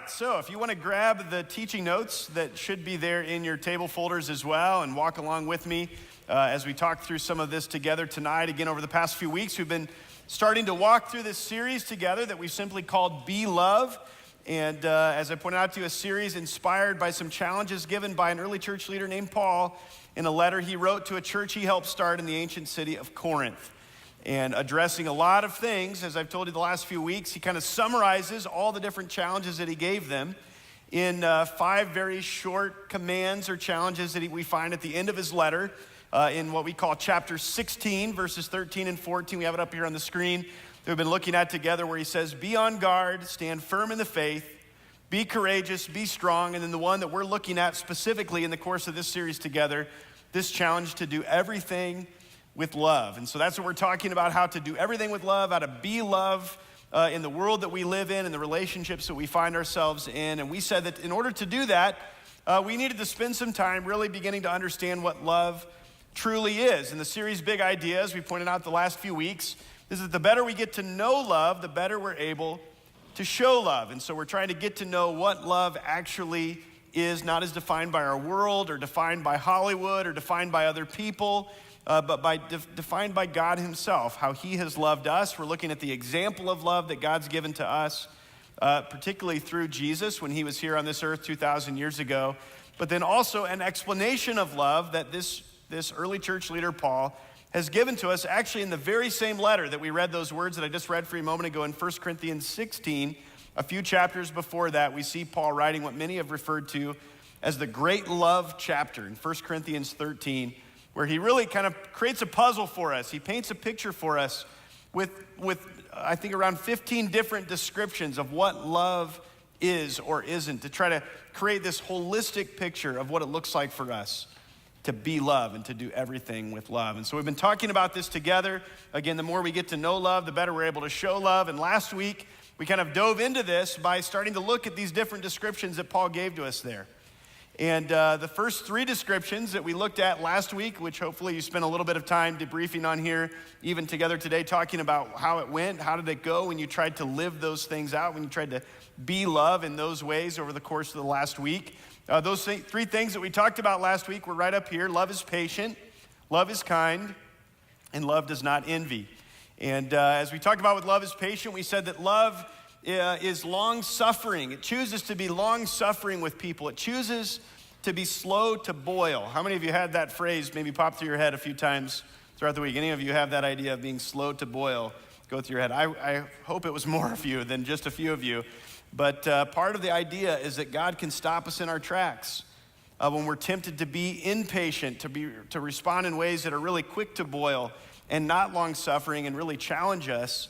so if you want to grab the teaching notes that should be there in your table folders as well and walk along with me as we talk through some of this together tonight. Again, over the past few weeks, we've been starting to walk through this series together that we've simply called Be Love. And as I pointed out to you, a series inspired by some challenges given by an early church leader named Paul in a letter he wrote to a church he helped start in the ancient city of Corinth. And addressing a lot of things, as I've told you the last few weeks, he kind of summarizes all the different challenges that he gave them in 5 very short commands or challenges that we find at the end of his letter in what we call chapter 16, verses 13 and 14. We have it up here on the screen that we've been looking at together, where he says, be on guard, stand firm in the faith, be courageous, be strong. And then the one that we're looking at specifically in the course of this series together, this challenge to do everything with love. And so that's what we're talking about, how to do everything with love, how to be love in the world that we live in and the relationships that we find ourselves in. And we said that in order to do that, we needed to spend some time really beginning to understand what love truly is. And the series' big idea, as we pointed out the last few weeks, is that the better we get to know love, the better we're able to show love. And so we're trying to get to know what love actually is, not as defined by our world or defined by Hollywood or defined by other people, but defined by God himself, how he has loved us. We're looking at the example of love that God's given to us, particularly through Jesus when he was here on this earth 2,000 years ago, but then also an explanation of love that this early church leader, Paul, has given to us actually in the very same letter that we read those words that I just read for you a moment ago in 1 Corinthians 16. A few chapters before that, we see Paul writing what many have referred to as the great love chapter in 1 Corinthians 13, where he really kind of creates a puzzle for us. He paints a picture for us with I think around 15 different descriptions of what love is or isn't, to try to create this holistic picture of what it looks like for us to be love and to do everything with love. And so we've been talking about this together. Again, the more we get to know love, the better we're able to show love. And last week, we kind of dove into this by starting to look at these different descriptions that Paul gave to us there. And the first 3 descriptions that we looked at last week, which hopefully you spent a little bit of time debriefing on here, even together today, talking about how it went, how did it go when you tried to live those things out, when you tried to be love in those ways over the course of the last week. Those 3 things that we talked about last week were right up here. Love is patient, love is kind, and love does not envy. And as we talked about with love is patient, we said that love is long-suffering. It chooses to be long-suffering with people. It chooses to be slow to boil. How many of you had that phrase maybe pop through your head a few times throughout the week? Any of you have that idea of being slow to boil go through your head? I hope it was more of you than just a few of you. But part of the idea is that God can stop us in our tracks when we're tempted to be impatient, to respond in ways that are really quick to boil and not long-suffering, and really challenge us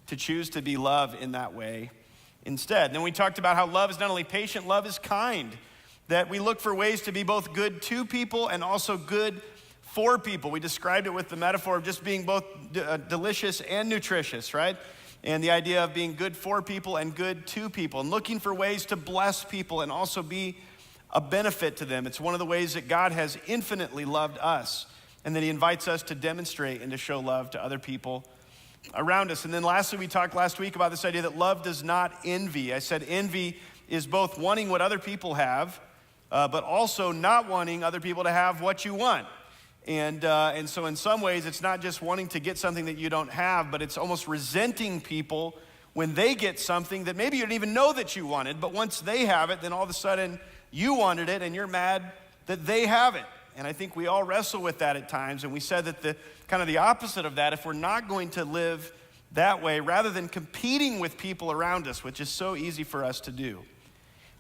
to choose to be love in that way instead. And then we talked about how love is not only patient, love is kind, that we look for ways to be both good to people and also good for people. We described it with the metaphor of just being both delicious and nutritious, right? And the idea of being good for people and good to people, and looking for ways to bless people and also be a benefit to them. It's one of the ways that God has infinitely loved us, and that he invites us to demonstrate and to show love to other people around us. And then lastly, we talked last week about this idea that love does not envy. I said envy is both wanting what other people have, but also not wanting other people to have what you want. And so in some ways, it's not just wanting to get something that you don't have, but it's almost resenting people when they get something that maybe you didn't even know that you wanted, but once they have it, then all of a sudden you wanted it and you're mad that they have it. And I think we all wrestle with that at times. And we said that the kind of the opposite of that, if we're not going to live that way, rather than competing with people around us, which is so easy for us to do,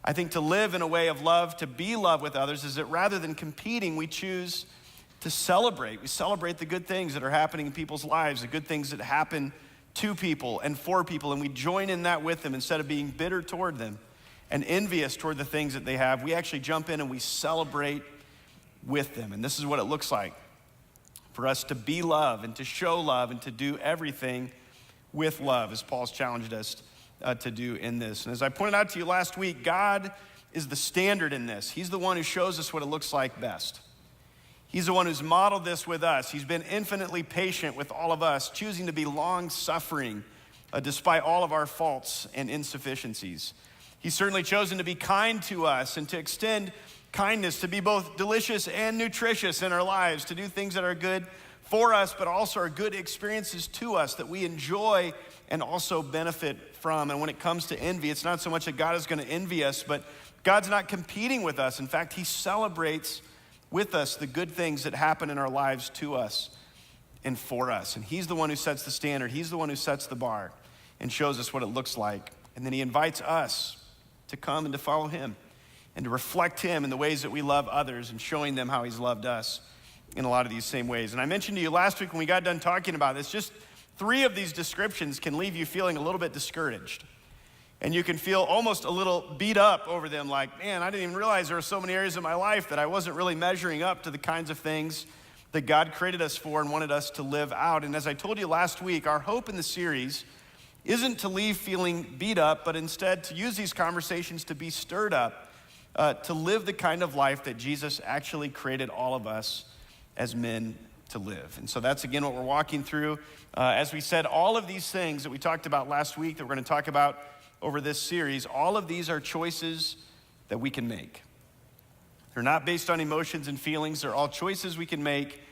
I think to live in a way of love, to be love with others, is that rather than competing, we choose to celebrate. We celebrate the good things that are happening in people's lives, the good things that happen to people and for people, and we join in that with them instead of being bitter toward them and envious toward the things that they have. We actually jump in and we celebrate with them. And this is what it looks like for us to be love and to show love and to do everything with love, as Paul's challenged us to do in this. And as I pointed out to you last week, God is the standard in this. He's the one who shows us what it looks like best. He's the one who's modeled this with us. He's been infinitely patient with all of us, choosing to be long-suffering despite all of our faults and insufficiencies. He's certainly chosen to be kind to us and to extend kindness, to be both delicious and nutritious in our lives, to do things that are good for us, but also are good experiences to us that we enjoy and also benefit from. And when it comes to envy, it's not so much that God is going to envy us, but God's not competing with us. In fact, he celebrates with us the good things that happen in our lives to us and for us. And he's the one who sets the standard. He's the one who sets the bar and shows us what it looks like. And then he invites us to come and to follow him and to reflect him in the ways that we love others and showing them how he's loved us in a lot of these same ways. And I mentioned to you last week when we got done talking about this, just 3 of these descriptions can leave you feeling a little bit discouraged. And you can feel almost a little beat up over them, like, man, I didn't even realize there were so many areas of my life that I wasn't really measuring up to the kinds of things that God created us for and wanted us to live out. And as I told you last week, our hope in the series isn't to leave feeling beat up, but instead to use these conversations to be stirred up, to live the kind of life that Jesus actually created all of us as men to live. And so that's, again, what we're walking through. As we said, all of these things that we talked about last week that we're going to talk about over this series, all of these are choices that we can make. They're not based on emotions and feelings. They're all choices we can make.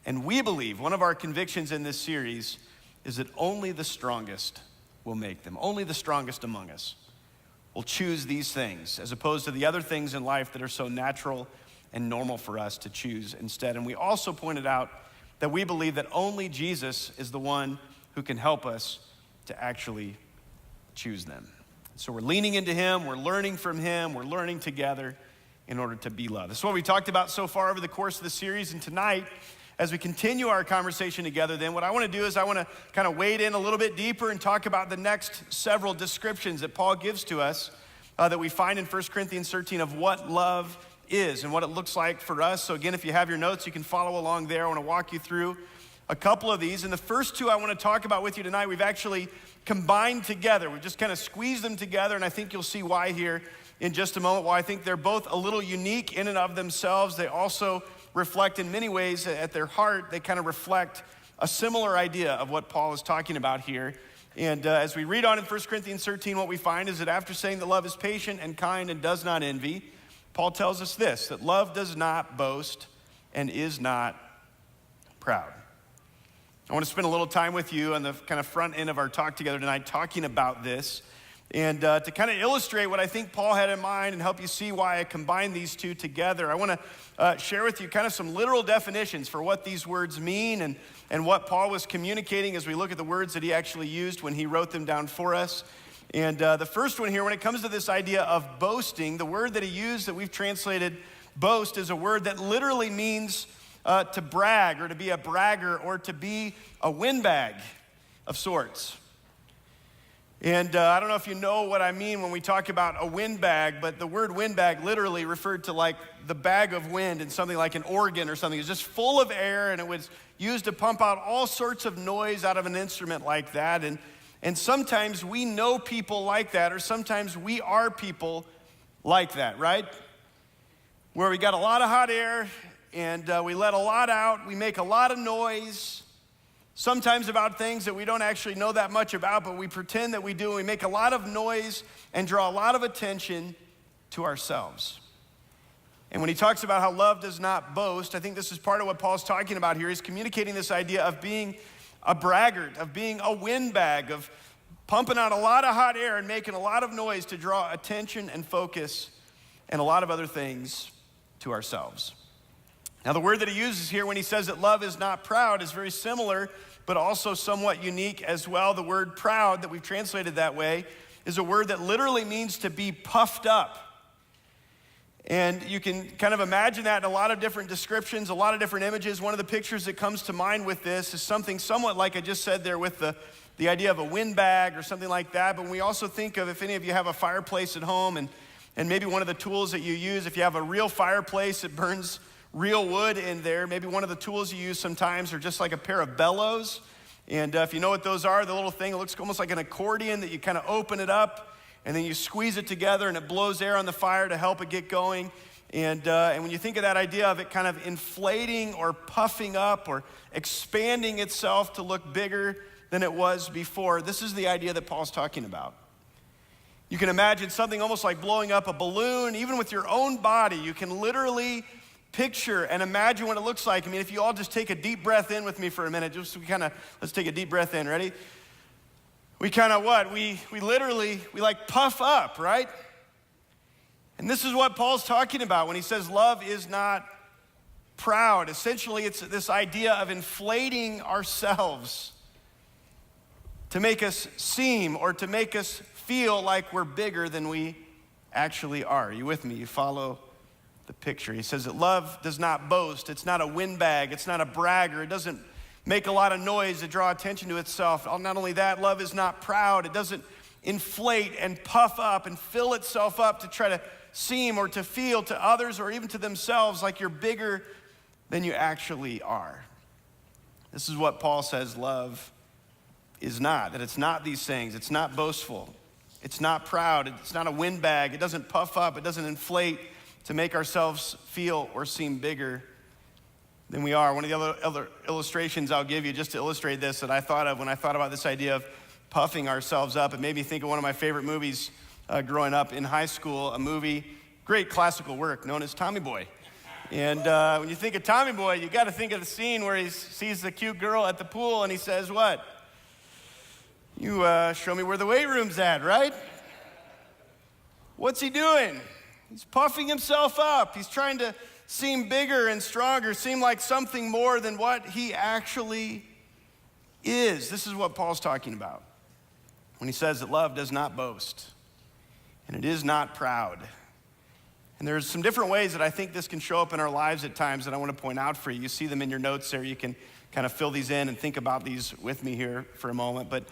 And we believe, one of our convictions in this series is that only the strongest will make them. Only the strongest among us will choose these things, as opposed to the other things in life that are so natural and normal for us to choose instead. And we also pointed out that we believe that only Jesus is the one who can help us to actually choose them. So we're leaning into him, we're learning from him, we're learning together in order to be loved. This is what we talked about so far over the course of the series. And tonight, as we continue our conversation together, then what I want to do is I want to kind of wade in a little bit deeper and talk about the next several descriptions that Paul gives to us that we find in 1 Corinthians 13 of what love is and what it looks like for us. So again, if you have your notes, you can follow along there. I want to walk you through a couple of these. And the first 2 I want to talk about with you tonight, we've actually combined together. We've just kind of squeezed them together, and I think you'll see why here in just a moment. While I think they're both a little unique in and of themselves, they also reflect in many ways at their heart, they kind of reflect a similar idea of what Paul is talking about here. And as we read on in 1 Corinthians 13, what we find is that after saying that love is patient and kind and does not envy, Paul tells us this, that love does not boast and is not proud. I want to spend a little time with you on the kind of front end of our talk together tonight talking about this. And to kind of illustrate what I think Paul had in mind and help you see why I combined these 2 together, I want to share with you kind of some literal definitions for what these words mean and what Paul was communicating as we look at the words that he actually used when he wrote them down for us. And the first one here, when it comes to this idea of boasting, the word that he used that we've translated boast is a word that literally means to brag or to be a bragger or to be a windbag of sorts. And I don't know if you know what I mean when we talk about a windbag, but the word windbag literally referred to like the bag of wind in something like an organ or something. It was just full of air, and it was used to pump out all sorts of noise out of an instrument like that. And sometimes we know people like that, or sometimes we are people like that, right? Where we got a lot of hot air, and we let a lot out, we make a lot of noise, sometimes about things that we don't actually know that much about, but we pretend that we do. We make a lot of noise and draw a lot of attention to ourselves. And when he talks about how love does not boast, I think this is part of what Paul's talking about here. He's communicating this idea of being a braggart, of being a windbag, of pumping out a lot of hot air and making a lot of noise to draw attention and focus and a lot of other things to ourselves. Now, the word that he uses here when he says that love is not proud is very similar, but also somewhat unique as well. The word proud, that we've translated that way, is a word that literally means to be puffed up. And you can kind of imagine that in a lot of different descriptions, a lot of different images. One of the pictures that comes to mind with this is something somewhat like I just said there with the idea of a windbag or something like that. But we also think of, if any of you have a fireplace at home, and maybe one of the tools that you use, if you have a real fireplace that burns real wood in there, maybe one of the tools you use sometimes are just like a pair of bellows. And if you know what those are, the little thing, it looks almost like an accordion that you kind of open it up and then you squeeze it together and it blows air on the fire to help it get going. And when you think of that idea of it kind of inflating or puffing up or expanding itself to look bigger than it was before, this is the idea that Paul's talking about. You can imagine something almost like blowing up a balloon. Even with your own body, you can literally picture and imagine what it looks like. I mean, if you all just take a deep breath in with me for a minute, let's take a deep breath in, ready? We literally like puff up, right? And this is what Paul's talking about when he says love is not proud. Essentially, it's this idea of inflating ourselves to make us seem or to make us feel like we're bigger than we actually are. Are you with me? You follow the picture. He says that love does not boast. It's not a windbag. It's not a bragger. It doesn't make a lot of noise to draw attention to itself. Not only that, love is not proud. It doesn't inflate and puff up and fill itself up to try to seem or to feel to others or even to themselves like you're bigger than you actually are. This is what Paul says love is not, that it's not these things. It's not boastful. It's not proud. It's not a windbag. It doesn't puff up. It doesn't inflate to make ourselves feel or seem bigger than we are. One of the other illustrations I'll give you just to illustrate this that I thought of when I thought about this idea of puffing ourselves up, it made me think of one of my favorite movies growing up in high school, a movie, great classical work known as Tommy Boy. And when you think of Tommy Boy, you got to think of the scene where he sees the cute girl at the pool and he says, what? You show me where the weight room's at, right? What's he doing? He's puffing himself up. He's trying to seem bigger and stronger, seem like something more than what he actually is. This is what Paul's talking about when he says that love does not boast and it is not proud. And there's some different ways that I think this can show up in our lives at times that I want to point out for you. You see them in your notes there. You can kind of fill these in and think about these with me here for a moment. But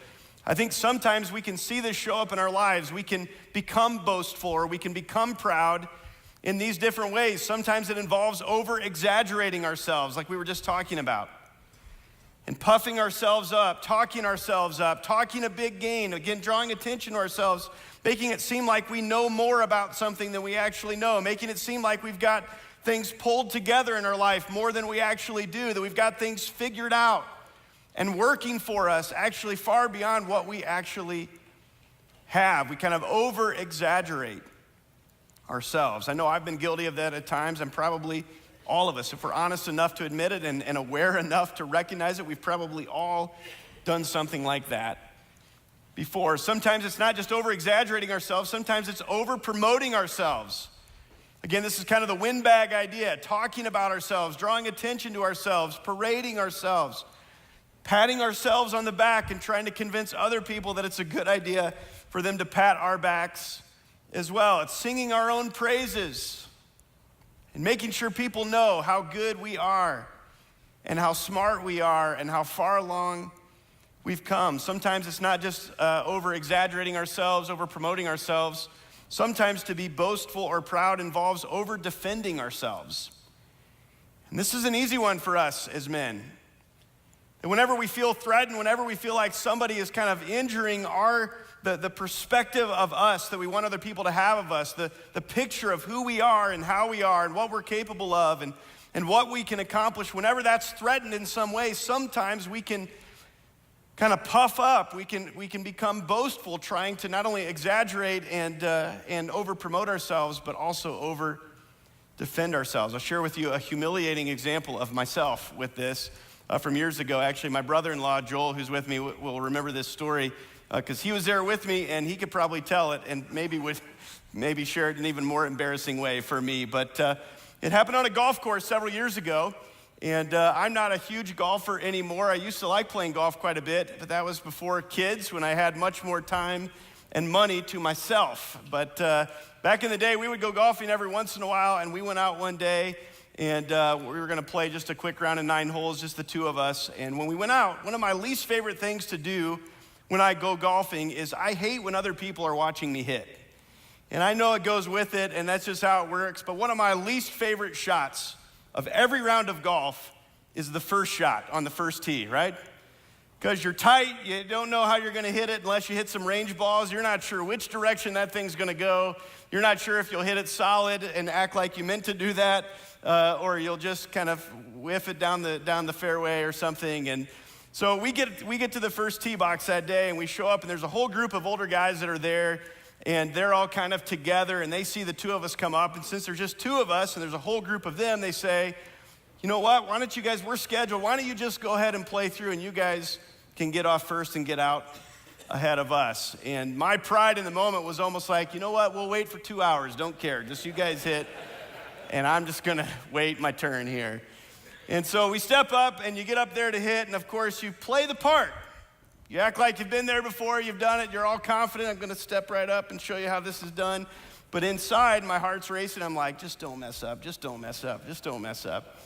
I think sometimes we can see this show up in our lives. We can become boastful or we can become proud in these different ways. Sometimes it involves over-exaggerating ourselves, like we were just talking about, and puffing ourselves up, talking a big game, again, drawing attention to ourselves, making it seem like we know more about something than we actually know, making it seem like we've got things pulled together in our life more than we actually do, that we've got things figured out and working for us actually far beyond what we actually have. We kind of over-exaggerate ourselves. I know I've been guilty of that at times, and probably all of us, if we're honest enough to admit it and aware enough to recognize it, we've probably all done something like that before. Sometimes it's not just over-exaggerating ourselves, sometimes it's over-promoting ourselves. Again, this is kind of the windbag idea, talking about ourselves, drawing attention to ourselves, parading ourselves, patting ourselves on the back and trying to convince other people that it's a good idea for them to pat our backs as well. It's singing our own praises and making sure people know how good we are and how smart we are and how far along we've come. Sometimes it's not just over-exaggerating ourselves, over-promoting ourselves. Sometimes to be boastful or proud involves over-defending ourselves. And this is an easy one for us as men. And whenever we feel threatened, whenever we feel like somebody is kind of injuring the perspective of us that we want other people to have of us, the picture of who we are and how we are and what we're capable of and what we can accomplish, whenever that's threatened in some way, sometimes we can kind of puff up. We can become boastful, trying to not only exaggerate and over-promote ourselves, but also over-defend ourselves. I'll share with you a humiliating example of myself with this from years ago. Actually, my brother-in-law, Joel, who's with me, will remember this story because he was there with me, and he could probably tell it and maybe share it in an even more embarrassing way for me. But it happened on a golf course several years ago. And I'm not a huge golfer anymore. I used to like playing golf quite a bit, but that was before kids, when I had much more time and money to myself. But back in the day, we would go golfing every once in a while, and we went out one day, and we were gonna play just a quick round of 9 holes, just the two of us. And when we went out, one of my least favorite things to do when I go golfing is I hate when other people are watching me hit. And I know it goes with it, and that's just how it works, but one of my least favorite shots of every round of golf is the first shot on the first tee, right? Because you're tight, you don't know how you're gonna hit it unless you hit some range balls. You're not sure which direction that thing's gonna go. You're not sure if you'll hit it solid and act like you meant to do that, or you'll just kind of whiff it down the fairway or something. And so we get to the first tee box that day, and we show up, and there's a whole group of older guys that are there. And they're all kind of together, and they see the two of us come up. And since there's just two of us and there's a whole group of them, they say, you know what, why don't you guys, we're scheduled, why don't you just go ahead and play through and you guys can get off first and get out ahead of us. And my pride in the moment was almost like, you know what, we'll wait for 2 hours, don't care, just you guys hit, and I'm just gonna wait my turn here. And so we step up and you get up there to hit, and of course you play the part. You act like you've been there before, you've done it, you're all confident, I'm gonna step right up and show you how this is done. But inside, my heart's racing, I'm like, just don't mess up, just don't mess up, just don't mess up.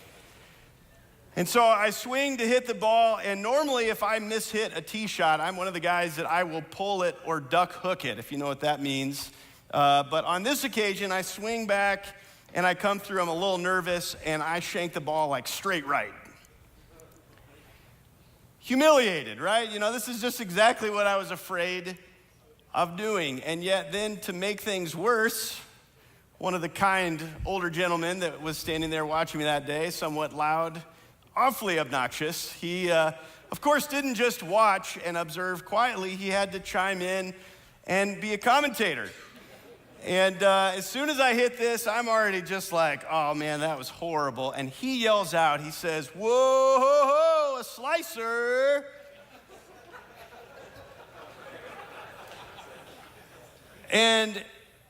And so I swing to hit the ball, and normally if I mishit a tee shot, I'm one of the guys that I will pull it or duck hook it, if you know what that means. But on this occasion, I swing back, and I come through, I'm a little nervous, and I shank the ball like straight right. Humiliated, right? You know, this is just exactly what I was afraid of doing. And yet then to make things worse, one of the kind older gentlemen that was standing there watching me that day, somewhat loud, awfully obnoxious, he, of course, didn't just watch and observe quietly. He had to chime in and be a commentator. And as soon as I hit this, I'm already just like, oh man, that was horrible. And he yells out, he says, whoa, a slicer. And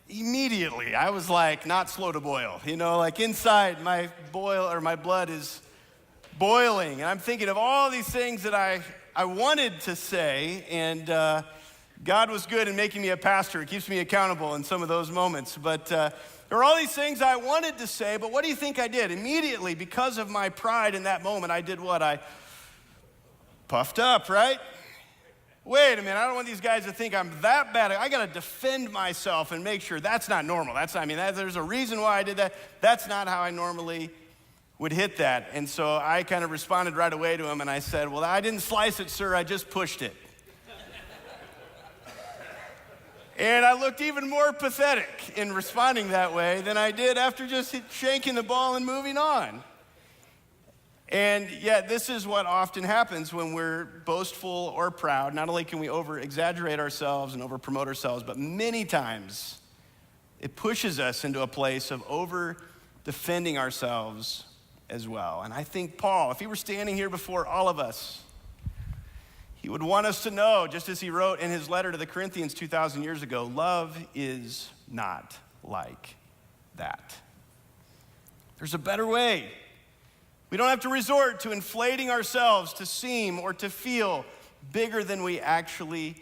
immediately, I was like, not slow to boil. You know, like inside my blood is boiling. And I'm thinking of all these things that I wanted to say, and God was good in making me a pastor. It keeps me accountable in some of those moments. But there were all these things I wanted to say, but what do you think I did? Immediately, because of my pride in that moment, I did what? I puffed up, right? Wait a minute, I don't want these guys to think I'm that bad. I gotta defend myself and make sure that's not normal. There's a reason why I did that. That's not how I normally would hit that. And so I kind of responded right away to him, and I said, well, I didn't slice it, sir, I just pushed it. And I looked even more pathetic in responding that way than I did after just shanking the ball and moving on. And yet this is what often happens when we're boastful or proud. Not only can we over-exaggerate ourselves and over-promote ourselves, but many times it pushes us into a place of over-defending ourselves as well. And I think Paul, if he were standing here before all of us, he would want us to know, just as he wrote in his letter to the Corinthians 2,000 years ago, love is not like that. There's a better way. We don't have to resort to inflating ourselves to seem or to feel bigger than we actually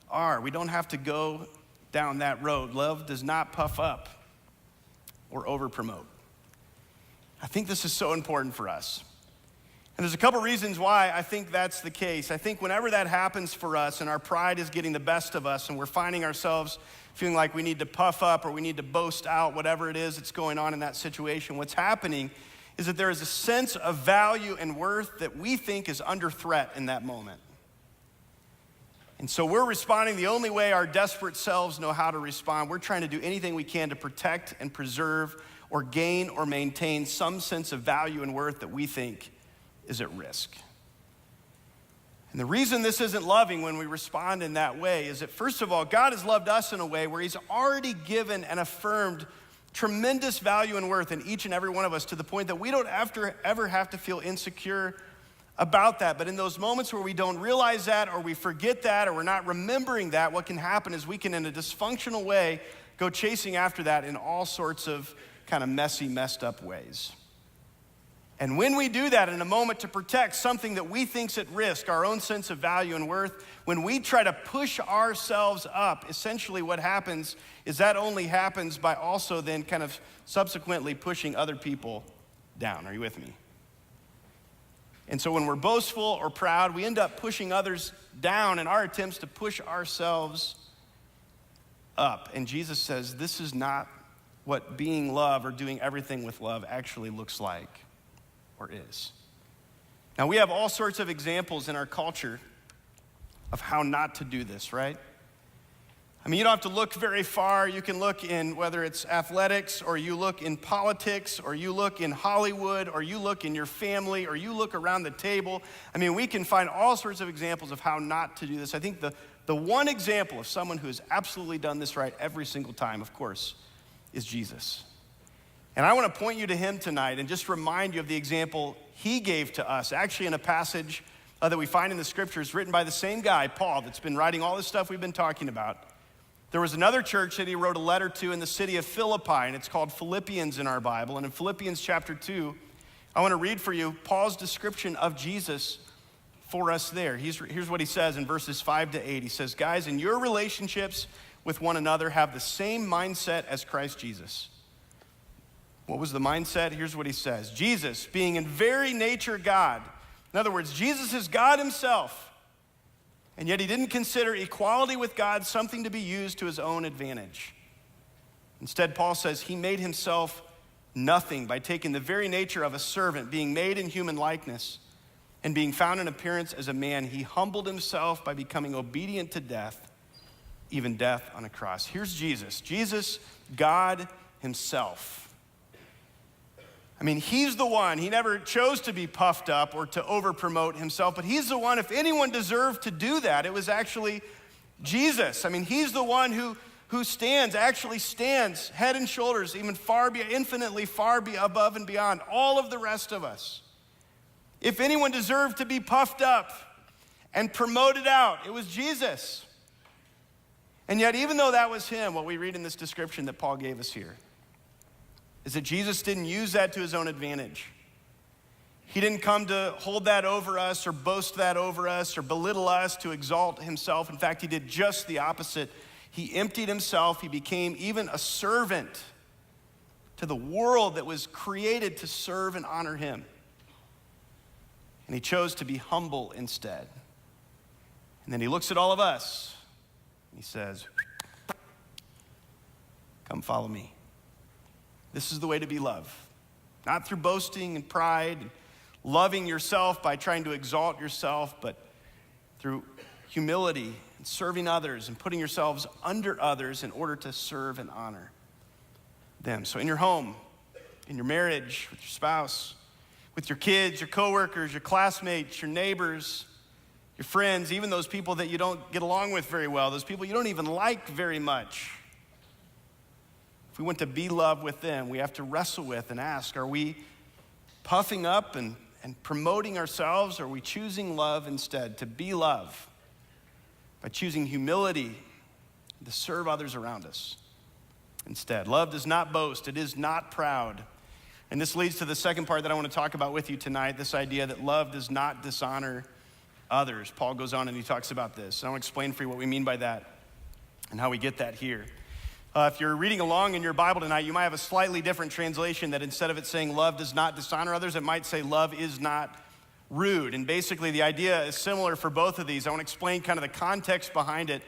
are. We don't have to go down that road. Love does not puff up or over-promote. I think this is so important for us. And there's a couple reasons why I think that's the case. I think whenever that happens for us and our pride is getting the best of us and we're finding ourselves feeling like we need to puff up or we need to boast out whatever it is that's going on in that situation, what's happening is that there is a sense of value and worth that we think is under threat in that moment. And so we're responding the only way our desperate selves know how to respond. We're trying to do anything we can to protect and preserve or gain or maintain some sense of value and worth that we think is at risk. And the reason this isn't loving when we respond in that way is that, first of all, God has loved us in a way where he's already given and affirmed tremendous value and worth in each and every one of us, to the point that we don't ever have to feel insecure about that. But in those moments where we don't realize that, or we forget that, or we're not remembering that, what can happen is we can, in a dysfunctional way, go chasing after that in all sorts of kind of messy, messed up ways. And when we do that in a moment to protect something that we think's at risk, our own sense of value and worth, when we try to push ourselves up, essentially what happens is that only happens by also then kind of subsequently pushing other people down. Are you with me? And so when we're boastful or proud, we end up pushing others down in our attempts to push ourselves up. And Jesus says this is not what being love or doing everything with love actually looks like or is. Now, we have all sorts of examples in our culture of how not to do this, right? I mean, you don't have to look very far. You can look in, whether it's athletics, or you look in politics, or you look in Hollywood, or you look in your family, or you look around the table. I mean, we can find all sorts of examples of how not to do this. I think the the one example of someone who has absolutely done this right every single time, of course, is Jesus. And I want to point you to him tonight and just remind you of the example he gave to us, actually in a passage that we find in the scriptures written by the same guy, Paul, that's been writing all this stuff we've been talking about. There was another church that he wrote a letter to in the city of Philippi, and it's called Philippians in our Bible. And in Philippians chapter 2, I want to read for you Paul's description of Jesus for us there. Here's what he says in verses 5-8. He says, guys, in your relationships with one another, have the same mindset as Christ Jesus. What was the mindset? Here's what he says. Jesus, being in very nature God. In other words, Jesus is God himself. And yet he didn't consider equality with God something to be used to his own advantage. Instead, Paul says he made himself nothing by taking the very nature of a servant, being made in human likeness, and being found in appearance as a man. He humbled himself by becoming obedient to death, even death on a cross. Here's Jesus. Jesus, God himself. I mean, he's the one. He never chose to be puffed up or to over-promote himself, but he's the one, if anyone deserved to do that, it was actually Jesus. I mean, he's the one who actually stands head and shoulders, even infinitely far above and beyond all of the rest of us. If anyone deserved to be puffed up and promoted out, it was Jesus. And yet, even though that was him, what we read in this description that Paul gave us here is that Jesus didn't use that to his own advantage. He didn't come to hold that over us or boast that over us or belittle us to exalt himself. In fact, he did just the opposite. He emptied himself. He became even a servant to the world that was created to serve and honor him. And he chose to be humble instead. And then he looks at all of us and he says, come follow me. This is the way to be loved. Not through boasting and pride, and loving yourself by trying to exalt yourself, but through humility and serving others and putting yourselves under others in order to serve and honor them. So in your home, in your marriage, with your spouse, with your kids, your coworkers, your classmates, your neighbors, your friends, even those people that you don't get along with very well, those people you don't even like very much. If we want to be loved with them, we have to wrestle with and ask, are we puffing up and promoting ourselves, or are we choosing love instead, to be love by choosing humility to serve others around us instead? Love does not boast. It is not proud. And this leads to the second part that I want to talk about with you tonight, this idea that love does not dishonor others. Paul goes on and he talks about this. And I want to explain for you what we mean by that and how we get that here. If you're reading along in your Bible tonight, you might have a slightly different translation that instead of it saying love does not dishonor others, it might say love is not rude. And basically the idea is similar for both of these. I want to explain kind of the context behind it,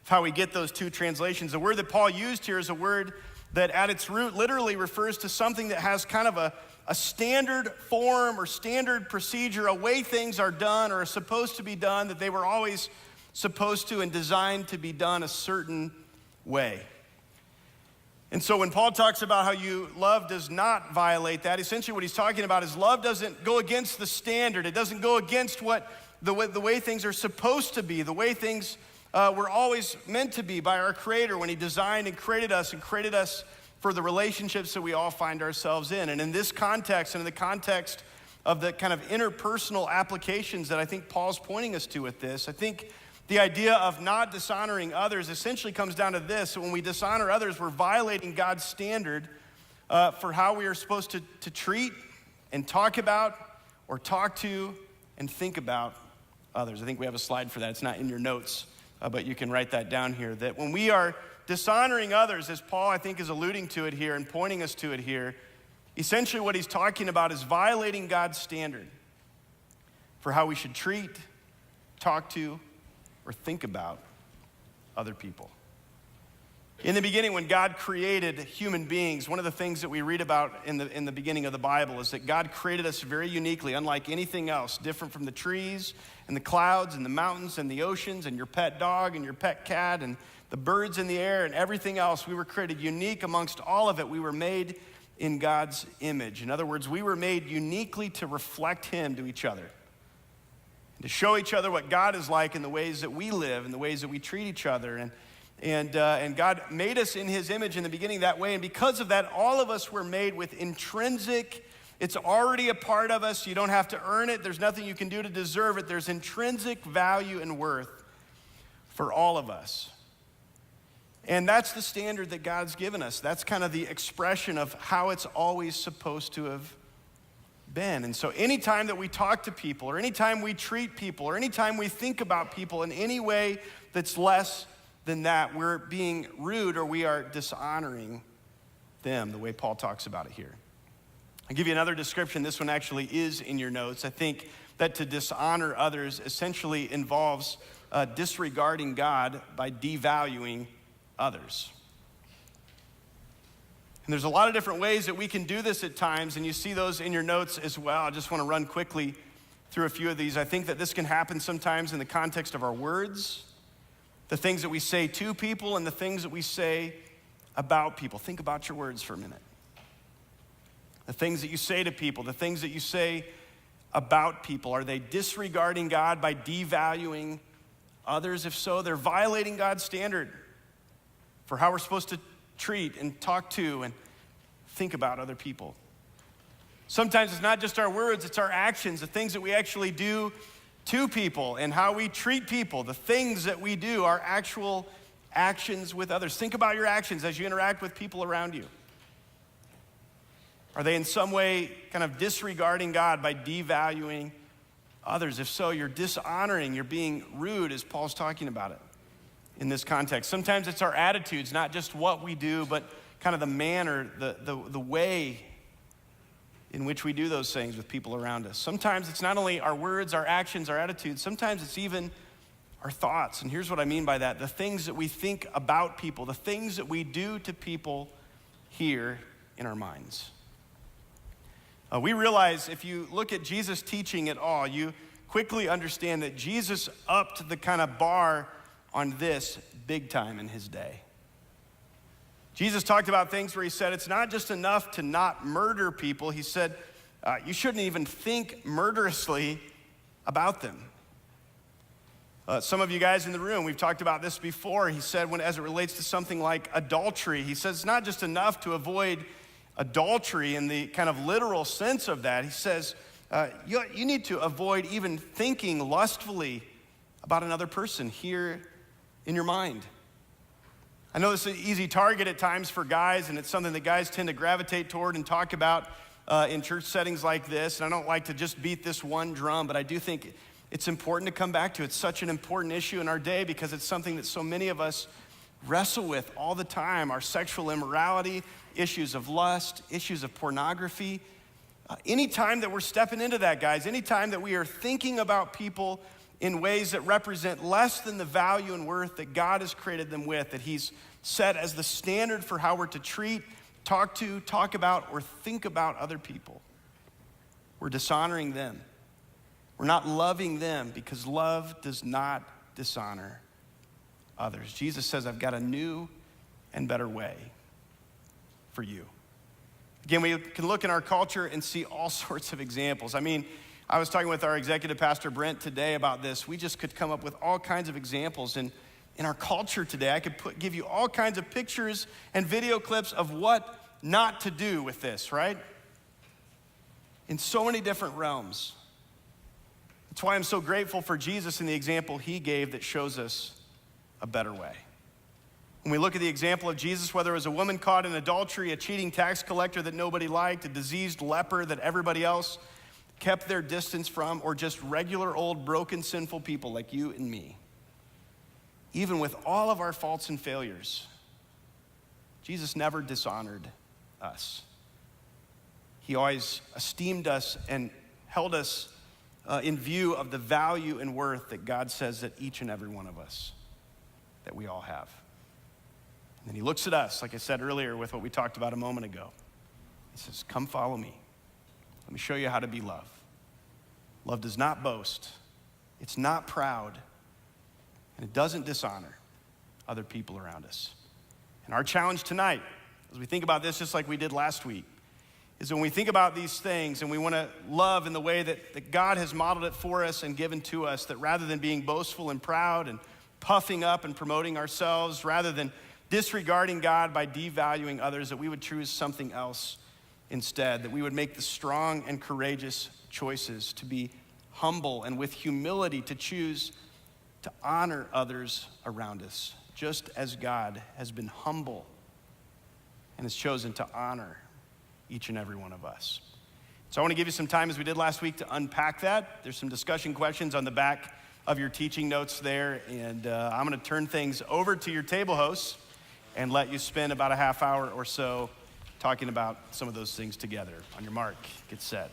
of how we get those two translations. The word that Paul used here is a word that at its root literally refers to something that has kind of a standard form or standard procedure, a way things are done or are supposed to be done, that they were always supposed to and designed to be done a certain way. And so when Paul talks about how love does not violate that, essentially what he's talking about is love doesn't go against the standard. It doesn't go against what the way things are supposed to be, the way things were always meant to be by our Creator when he designed and created us for the relationships that we all find ourselves in. And in this context, and in the context of the kind of interpersonal applications that I think Paul's pointing us to with this, I think the idea of not dishonoring others essentially comes down to this. When we dishonor others, we're violating God's standard for how we are supposed to treat and talk about or talk to and think about others. I think we have a slide for that. It's not in your notes, but you can write that down here. That when we are dishonoring others, as Paul I think is alluding to it here and pointing us to it here, essentially what he's talking about is violating God's standard for how we should treat, talk to, or think about other people. In the beginning, when God created human beings, one of the things that we read about in the beginning of the Bible is that God created us very uniquely, unlike anything else, different from the trees and the clouds and the mountains and the oceans and your pet dog and your pet cat and the birds in the air and everything else. We were created unique amongst all of it. We were made in God's image. In other words, we were made uniquely to reflect him to each other. and to show each other what God is like in the ways that we live, in the ways that we treat each other. And God made us in his image in the beginning that way. And because of that, all of us were made with intrinsic, it's already a part of us. You don't have to earn it. There's nothing you can do to deserve it. There's intrinsic value and worth for all of us. And that's the standard that God's given us. That's kind of the expression of how it's always supposed to have been. And so anytime that we talk to people, or anytime we treat people, or anytime we think about people in any way that's less than that, we're being rude or we are dishonoring them, the way Paul talks about it here. I'll give you another description. This one actually is in your notes. I think that to dishonor others essentially involves disregarding God by devaluing others. And there's a lot of different ways that we can do this at times, and you see those in your notes as well. I just want to run quickly through a few of these. I think that this can happen sometimes in the context of our words, the things that we say to people, and the things that we say about people. Think about your words for a minute. The things that you say to people, the things that you say about people, are they disregarding God by devaluing others? If so, they're violating God's standard for how we're supposed to treat and talk to and think about other people. Sometimes it's not just our words, it's our actions, the things that we actually do to people and how we treat people, the things that we do, our actual actions with others. Think about your actions as you interact with people around you. Are they in some way kind of disregarding God by devaluing others? If so, you're dishonoring, you're being rude, as Paul's talking about it in this context. Sometimes it's our attitudes, not just what we do, but kind of the manner, the way in which we do those things with people around us. Sometimes it's not only our words, our actions, our attitudes, sometimes it's even our thoughts. And here's what I mean by that. The things that we think about people, the things that we do to people here in our minds. We realize if you look at Jesus' teaching at all, you quickly understand that Jesus upped the kind of bar on this big time in his day. Jesus talked about things where he said it's not just enough to not murder people. He said you shouldn't even think murderously about them. Some of you guys in the room, we've talked about this before. He said as it relates to something like adultery, he says it's not just enough to avoid adultery in the kind of literal sense of that. He says you need to avoid even thinking lustfully about another person here in your mind. I know this is an easy target at times for guys, and it's something that guys tend to gravitate toward and talk about in church settings like this. And I don't like to just beat this one drum, but I do think it's important to come back to. It's such an important issue in our day because it's something that so many of us wrestle with all the time. Our sexual immorality, issues of lust, issues of pornography. Anytime that we're stepping into that, guys, anytime that we are thinking about people in ways that represent less than the value and worth that God has created them with, that he's set as the standard for how we're to treat, talk about, or think about other people, we're dishonoring them. We're not loving them because love does not dishonor others. Jesus says, I've got a new and better way for you. Again, we can look in our culture and see all sorts of examples. I mean, I was talking with our executive pastor, Brent, today about this. We just could come up with all kinds of examples. And in our culture today, I could give you all kinds of pictures and video clips of what not to do with this, right? In so many different realms. That's why I'm so grateful for Jesus and the example he gave that shows us a better way. When we look at the example of Jesus, whether it was a woman caught in adultery, a cheating tax collector that nobody liked, a diseased leper that everybody else kept their distance from, or just regular old broken sinful people like you and me. Even with all of our faults and failures, Jesus never dishonored us. He always esteemed us and held us in view of the value and worth that God says that each and every one of us, that we all have. And then he looks at us, like I said earlier with what we talked about a moment ago. He says, come follow me. Let me show you how to be love. Love does not boast. It's not proud. And it doesn't dishonor other people around us. And our challenge tonight, as we think about this just like we did last week, is when we think about these things and we want to love in the way that God has modeled it for us and given to us, that rather than being boastful and proud and puffing up and promoting ourselves, rather than disregarding God by devaluing others, that we would choose something else instead, that we would make the strong and courageous choices to be humble and with humility to choose to honor others around us, just as God has been humble and has chosen to honor each and every one of us. So I want to give you some time, as we did last week, to unpack that. There's some discussion questions on the back of your teaching notes there, and I'm going to turn things over to your table hosts and let you spend about a half hour or so talking about some of those things together. On your mark, get set.